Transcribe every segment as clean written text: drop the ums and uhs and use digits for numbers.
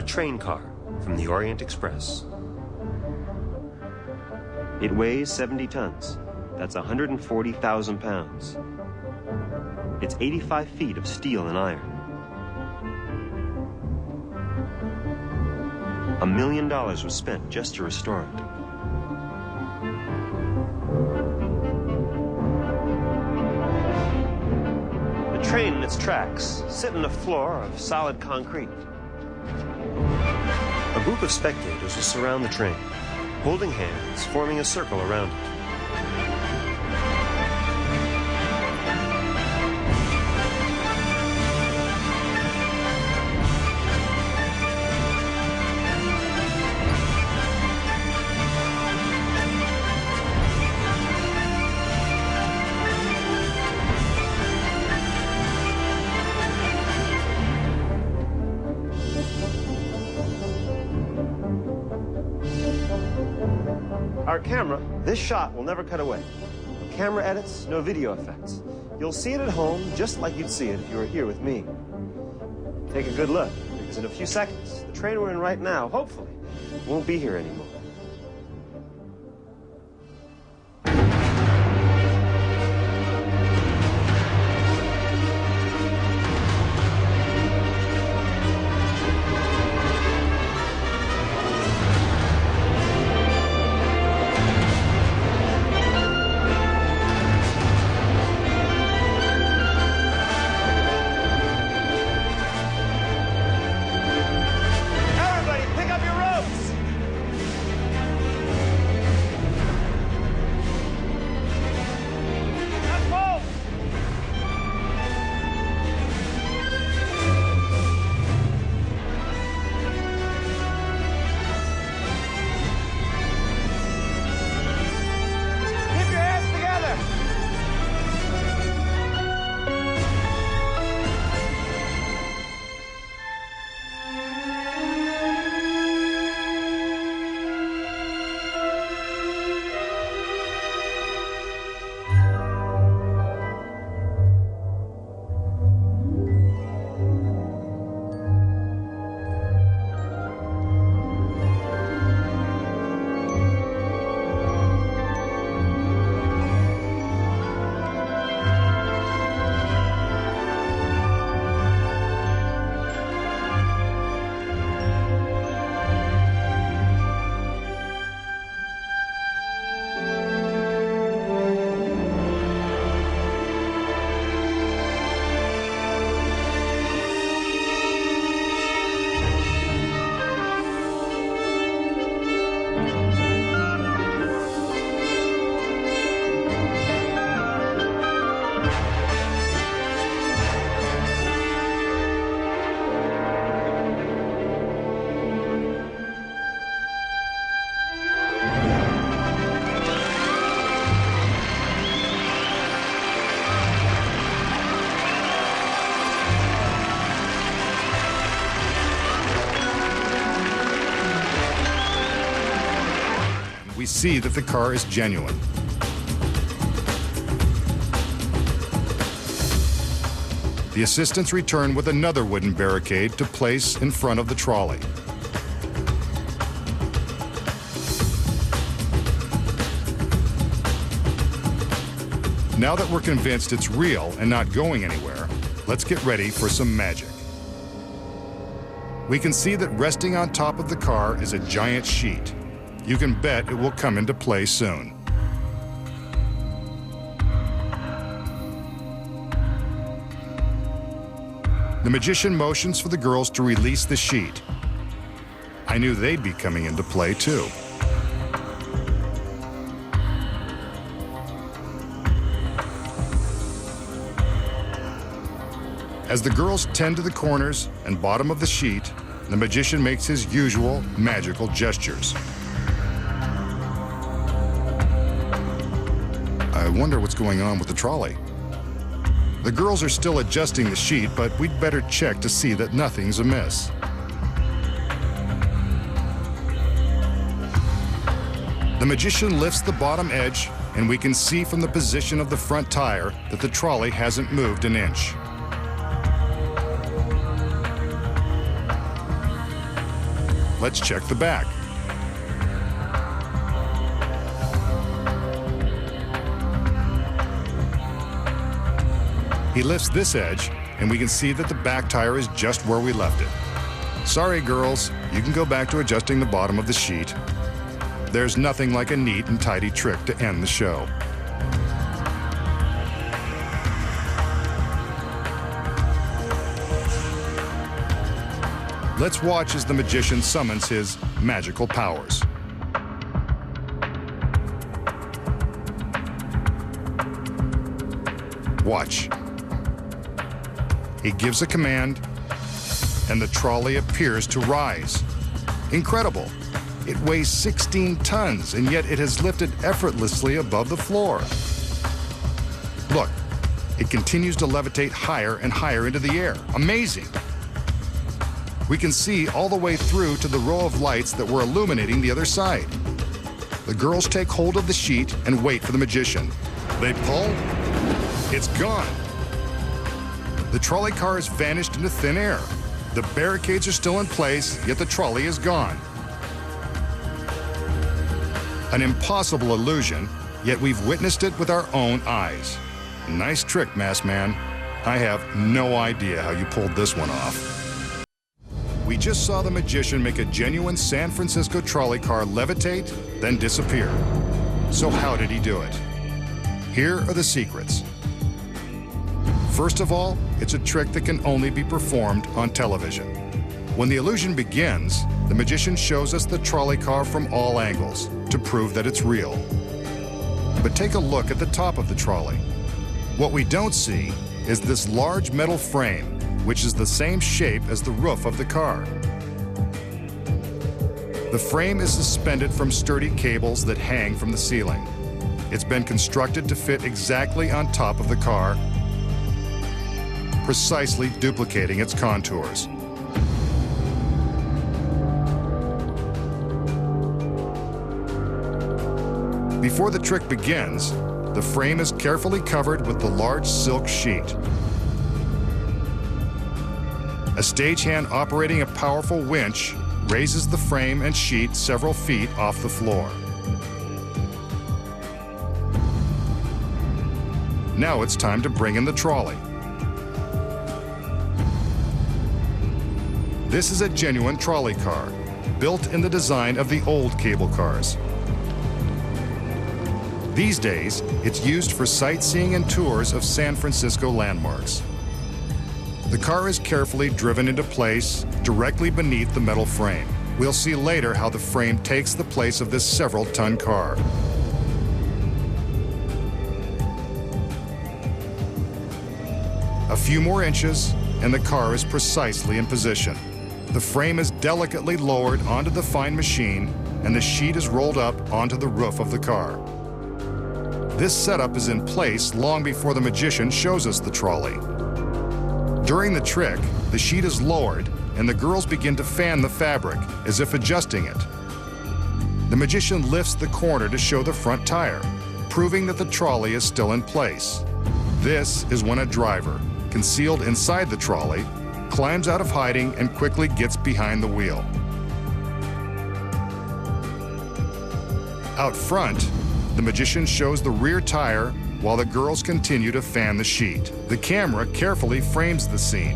a train car from the Orient Express. It weighs 70 tons. That's 140,000 pounds. It's 85 feet of steel and iron. $1 million was spent just to restore it. The train and its tracks sit on a floor of solid concrete. A group of spectators will surround the train, holding hands, forming a circle around it. Our camera, this shot will never cut away. No camera edits, no video effects. You'll see it at home just like you'd see it if you were here with me. Take a good look, because in a few seconds, the train we're in right now, hopefully, won't be here anymore. We see that the car is genuine. The assistants return with another wooden barricade to place in front of the trolley. Now that we're convinced it's real and not going anywhere, let's get ready for some magic. We can see that resting on top of the car is a giant sheet. You can bet it will come into play soon. The magician motions for the girls to release the sheet. I knew they'd be coming into play too. As the girls tend to the corners and bottom of the sheet, the magician makes his usual magical gestures. I wonder what's going on with the trolley. The girls are still adjusting the sheet, but we'd better check to see that nothing's amiss. The magician lifts the bottom edge, and we can see from the position of the front tire that the trolley hasn't moved an inch. Let's check the back. He lifts this edge, and we can see that the back tire is just where we left it. Sorry, girls, you can go back to adjusting the bottom of the sheet. There's nothing like a neat and tidy trick to end the show. Let's watch as the magician summons his magical powers. Watch. He gives a command, and the trolley appears to rise. Incredible. It weighs 16 tons, and yet it has lifted effortlessly above the floor. Look, it continues to levitate higher and higher into the air. Amazing. We can see all the way through to the row of lights that were illuminating the other side. The girls take hold of the sheet and wait for the magician. They pull. It's gone. The trolley car has vanished into thin air. The barricades are still in place, yet the trolley is gone. An impossible illusion, yet we've witnessed it with our own eyes. Nice trick, Masked Man. I have no idea how you pulled this one off. We just saw the magician make a genuine San Francisco trolley car levitate, then disappear. So how did he do it? Here are the secrets. First of all, it's a trick that can only be performed on television. When the illusion begins, the magician shows us the trolley car from all angles to prove that it's real. But take a look at the top of the trolley. What we don't see is this large metal frame, which is the same shape as the roof of the car. The frame is suspended from sturdy cables that hang from the ceiling. It's been constructed to fit exactly on top of the car, precisely duplicating its contours. Before the trick begins, the frame is carefully covered with the large silk sheet. A stagehand operating a powerful winch raises the frame and sheet several feet off the floor. Now it's time to bring in the trolley. This is a genuine trolley car, built in the design of the old cable cars. These days, it's used for sightseeing and tours of San Francisco landmarks. The car is carefully driven into place directly beneath the metal frame. We'll see later how the frame takes the place of this several-ton car. A few more inches, and the car is precisely in position. The frame is delicately lowered onto the fine machine, and the sheet is rolled up onto the roof of the car. This setup is in place long before the magician shows us the trolley. During the trick, the sheet is lowered, and the girls begin to fan the fabric, as if adjusting it. The magician lifts the corner to show the front tire, proving that the trolley is still in place. This is when a driver, concealed inside the trolley, climbs out of hiding and quickly gets behind the wheel. Out front, the magician shows the rear tire while the girls continue to fan the sheet. The camera carefully frames the scene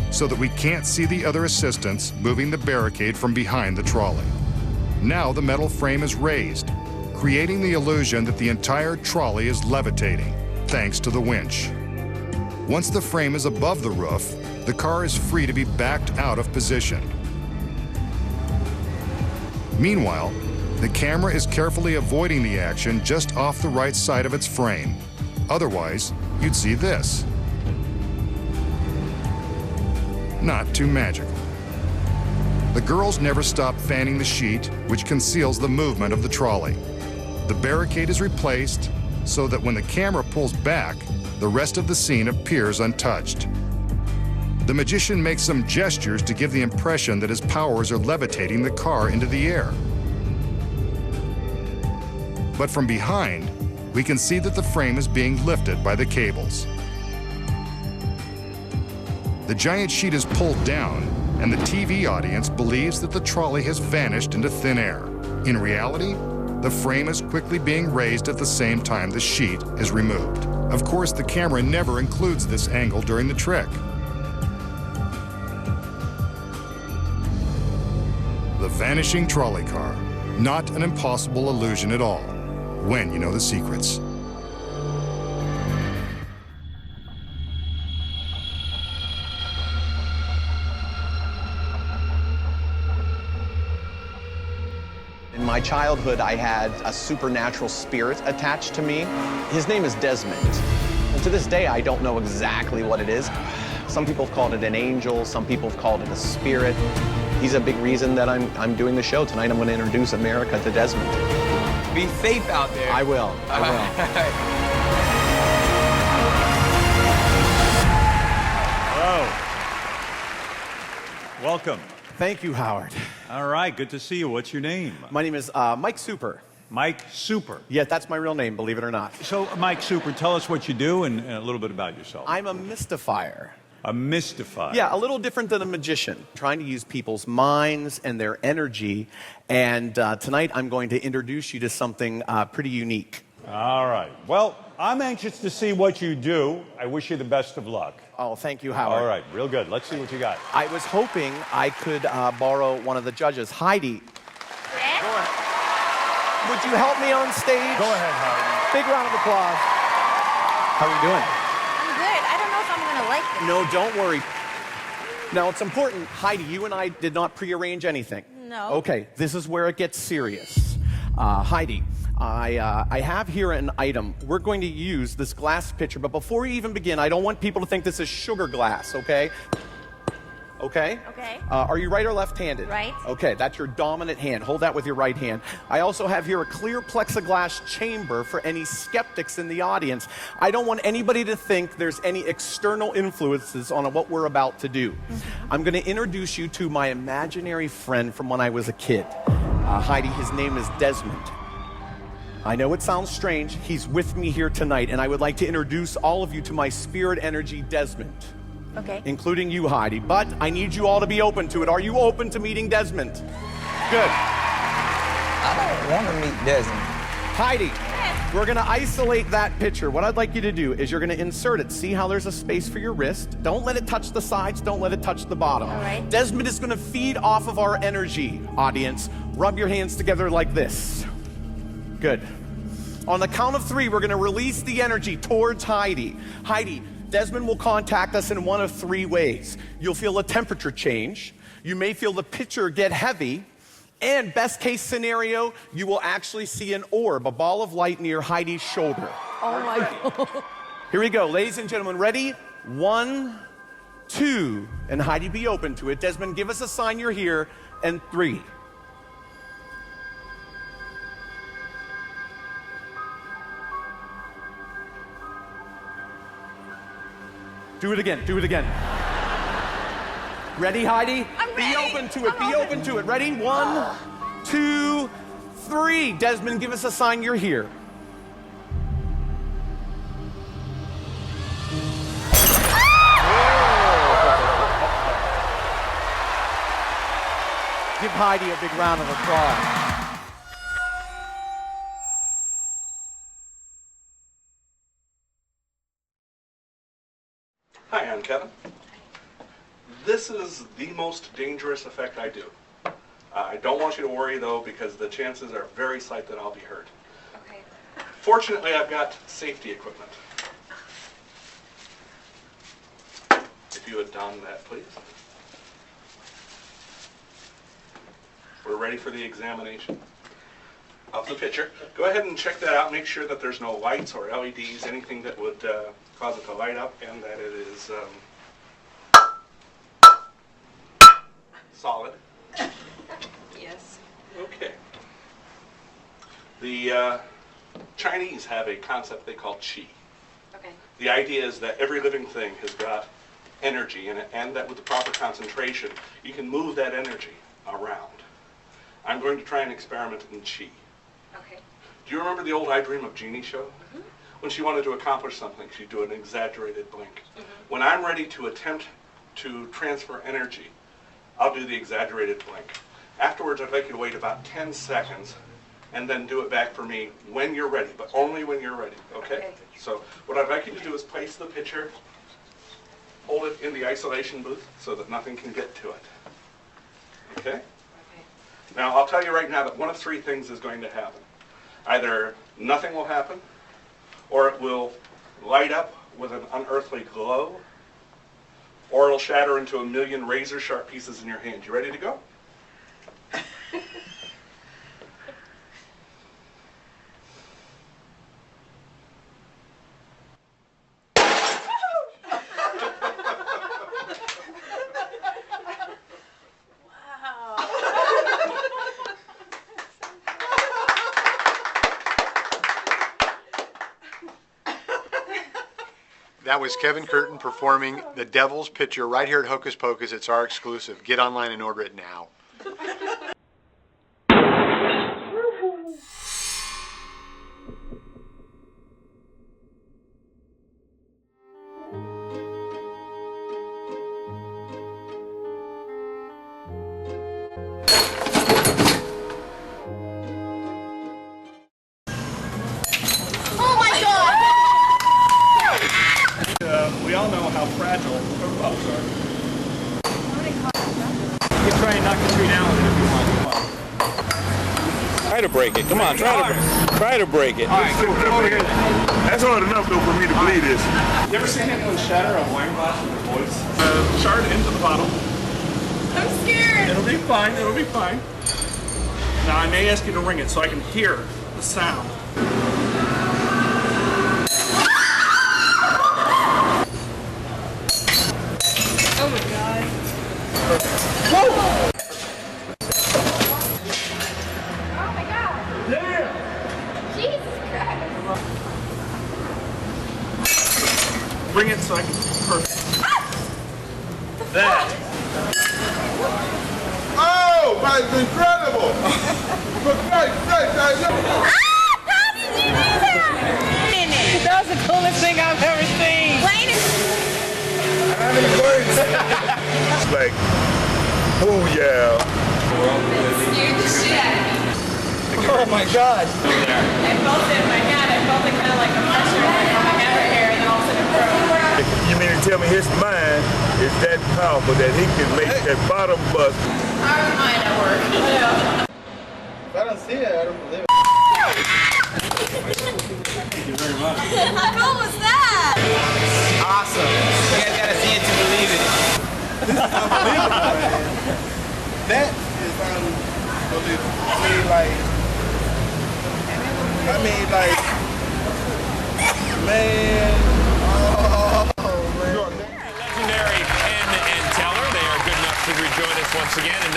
so that we can't see the other assistants moving the barricade from behind the trolley. Now the metal frame is raised, creating the illusion that the entire trolley is levitating, thanks to the winch. Once the frame is above the roof, the car is free to be backed out of position. Meanwhile, the camera is carefully avoiding the action just off the right side of its frame. Otherwise, you'd see this. Not too magical. The girls never stop fanning the sheet, which conceals the movement of the trolley. The barricade is replaced so that when the camera pulls back, the rest of the scene appears untouched. The magician makes some gestures to give the impression that his powers are levitating the car into the air. But from behind, we can see that the frame is being lifted by the cables. The giant sheet is pulled down, and the TV audience believes that the trolley has vanished into thin air. In reality, the frame is quickly being raised at the same time the sheet is removed. Of course, the camera never includes this angle during the trick. The vanishing trolley car. Not an impossible illusion at all, when you know the secrets. In my childhood, I had a supernatural spirit attached to me. His name is Desmond. And to this day, I don't know exactly what it is. Some people have called it an angel, some people have called it a spirit. He's a big reason that I'm doing the show tonight. I'm going to introduce America to Desmond. Be safe out there. I will. I will. Hello. Welcome. Thank you, Howard. All right, good to see you. What's your name? My name is Mike Super. Mike Super. Yeah, that's my real name, believe it or not. So, Mike Super, tell us what you do and a little bit about yourself. I'm a mystifier. A mystifier. Yeah, a little different than a magician. Trying to use people's minds and their energy. And tonight I'm going to introduce you to something pretty unique. All right. Well, I'm anxious to see what you do. I wish you the best of luck. Oh, thank you, Howard. All right, real good. Let's see what you got. I was hoping I could borrow one of the judges. Heidi. Yeah? Go ahead. Would you help me on stage? Go ahead, Howard. Big round of applause. How are you doing? I'm good. I don't know if I'm going to like this. No, don't worry. Now, it's important. Heidi, you and I did not prearrange anything. No. Okay, this is where it gets serious. Heidi, I have here an item. We're going to use this glass pitcher, but before we even begin, I don't want people to think this is sugar glass, okay? Okay? Okay. Are you right or left-handed? Right. Okay, that's your dominant hand. Hold that with your right hand. I also have here a clear plexiglass chamber for any skeptics in the audience. I don't want anybody to think there's any external influences on what we're about to do. I'm going to introduce you to my imaginary friend from when I was a kid. Heidi, his name is Desmond. I know it sounds strange. He's with me here tonight, and I would like to introduce all of you to my spirit energy, Desmond. Okay. Including you, Heidi. But I need you all to be open to it. Are you open to meeting Desmond? Good. I don't want to meet Desmond. Heidi, Yes. we're going to isolate that picture. What I'd like you to do is you're going to insert it. See how there's a space for your wrist? Don't let it touch the sides. Don't let it touch the bottom. All right. Desmond is going to feed off of our energy, audience. Rub your hands together like this. Good. On the count of 3, we're going to release the energy towards Heidi. Heidi, Desmond will contact us in one of 3 ways. You'll feel a temperature change. You may feel the pitcher get heavy. And best case scenario, you will actually see an orb, a ball of light near Heidi's shoulder. Oh my God. Here we go, ladies and gentlemen. Ready? 1, 2, and Heidi, be open to it. Desmond, give us a sign you're here. And 3. Do it again. Do it again. Ready, Heidi? I'm ready. Be open to it. I'm Be open to it. Ready? 1, 2, 3. Desmond, give us a sign you're here. Give Heidi a big round of applause. Hi, I'm Kevin. This is the most dangerous effect I do. I don't want you to worry, though, because the chances are very slight that I'll be hurt. Okay. Fortunately, I've got safety equipment. If you would don that, please. We're ready for the examination of the picture. Go ahead and check that out. Make sure that there's no lights or LEDs, anything that would cause it to light up, and that it is solid. Yes. Okay. The Chinese have a concept they call qi. Okay. The idea is that every living thing has got energy in it, and that with the proper concentration, you can move that energy around. I'm going to try an experiment in qi. Okay. Do you remember the old I Dream of Jeannie show? Mm-hmm. When she wanted to accomplish something, she'd do an exaggerated blink. Mm-hmm. When I'm ready to attempt to transfer energy, I'll do the exaggerated blink. Afterwards, I'd like you to wait about 10 seconds and then do it back for me when you're ready, but only when you're ready, okay? Okay. So what I'd like you to do is place the picture, hold it in the isolation booth so that nothing can get to it, okay? Okay. Now, I'll tell you right now that one of three things is going to happen. Either nothing will happen, or it will light up with an unearthly glow, or it'll shatter into a million razor-sharp pieces in your hand. You ready to go? That was Kevin Curtin performing The Devil's Picture right here at Hocus Pocus. It's our exclusive. Get online and order it now. We all know how fragile robots are. You can try and knock the tree down with it if you want. Come on. Try to break it. Come on, try to break it. All right, come over here then. That's hard enough though for me to believe this. You ever seen anyone shatter a wine glass with their voice? Shard into the bottle. I'm scared. It'll be fine, it'll be fine. Now I may ask you to ring it so I can hear the sound. Oh my god. Whoa! Oh my god. Damn! Jesus Christ. Bring it so I can. Perfect. That. Oh, that's incredible! For Christ's sake, How did you do that? That was the coolest thing I've ever seen. Wayne is how many words? Like, oh yeah. scared the shit out of me. Oh my God. I felt it in my hand. I felt it kind of like a pressure like on my head right here, and then all of a sudden it broke. You mean to tell me his mind is that powerful that he can make that bottom bust? Our mind at work. Yeah. If I don't see it, I don't believe it. Thank you very much. How cool was that? Awesome. You guys gotta see it to believe it. That is unbelievable. I mean, like, man. Legendary Penn and Teller. They are good enough to rejoin us once again. And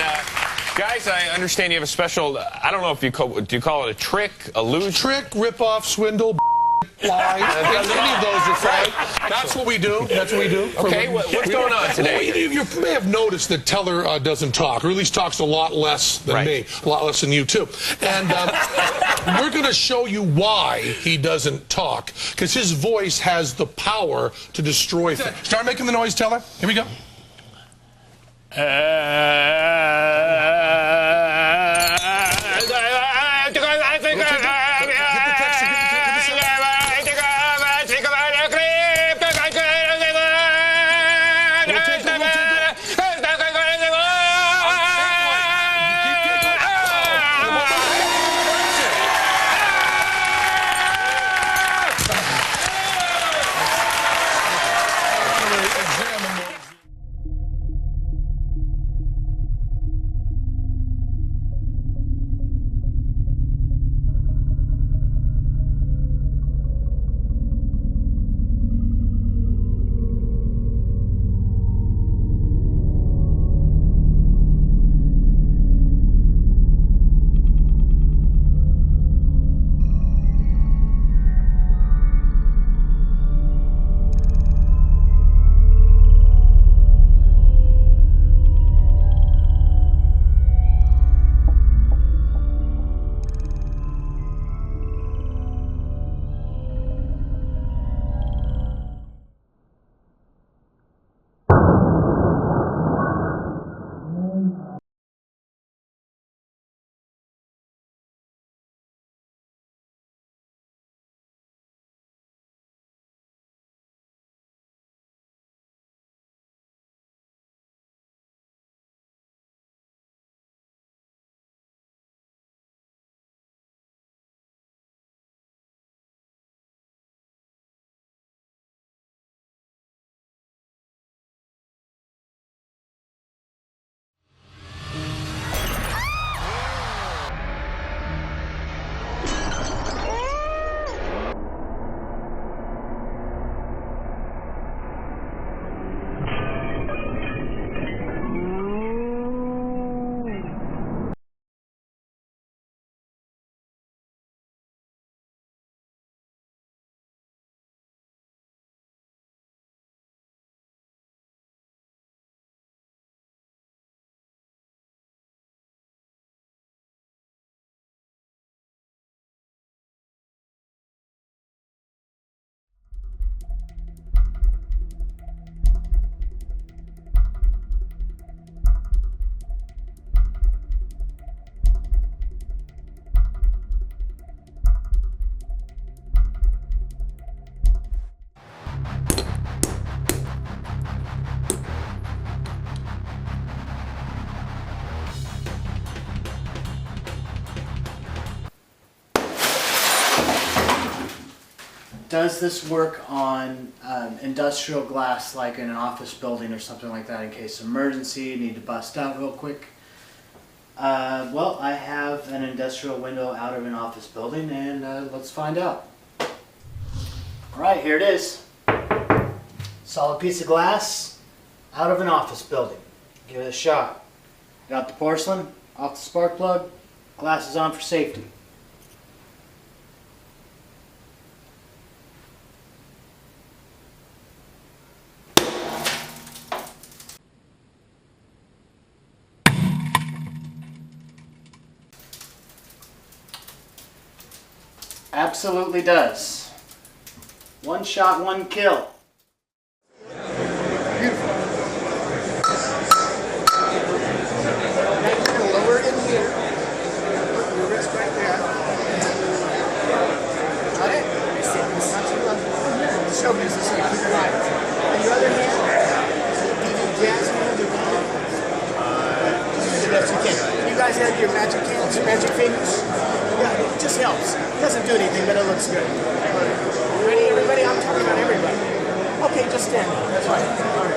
guys, I understand you have a special, I don't know if do you call it a trick, illusion? Trick, rip-off, swindle, lie. Any of those are fine. That's what we do. That's what we do. Okay, what's going on today? Well, you may have noticed that Teller doesn't talk, or at least talks a lot less than me, a lot less than you too. And we're going to show you why he doesn't talk, because his voice has the power to destroy things. Start making the noise, Teller. Here we go. Does this work on industrial glass, like in an office building or something like that, in case of emergency, need to bust out real quick? Well, I have an industrial window out of an office building, and let's find out. Alright, here it is. Solid piece of glass out of an office building. Give it a shot. Got the porcelain, off the spark plug, glass is on for safety. Absolutely does. One shot, one kill. Lower it in here. Put your wrist right there. Got it? Show business here. Keep it right. On your other hand, do you jazz hands or not? Just do the best you can. You guys have your magic hands, your magic fingers? Yeah, it just helps. It doesn't do anything, but it looks good. Ready, everybody? I'm talking about everybody. Okay, just stand. That's right. All right.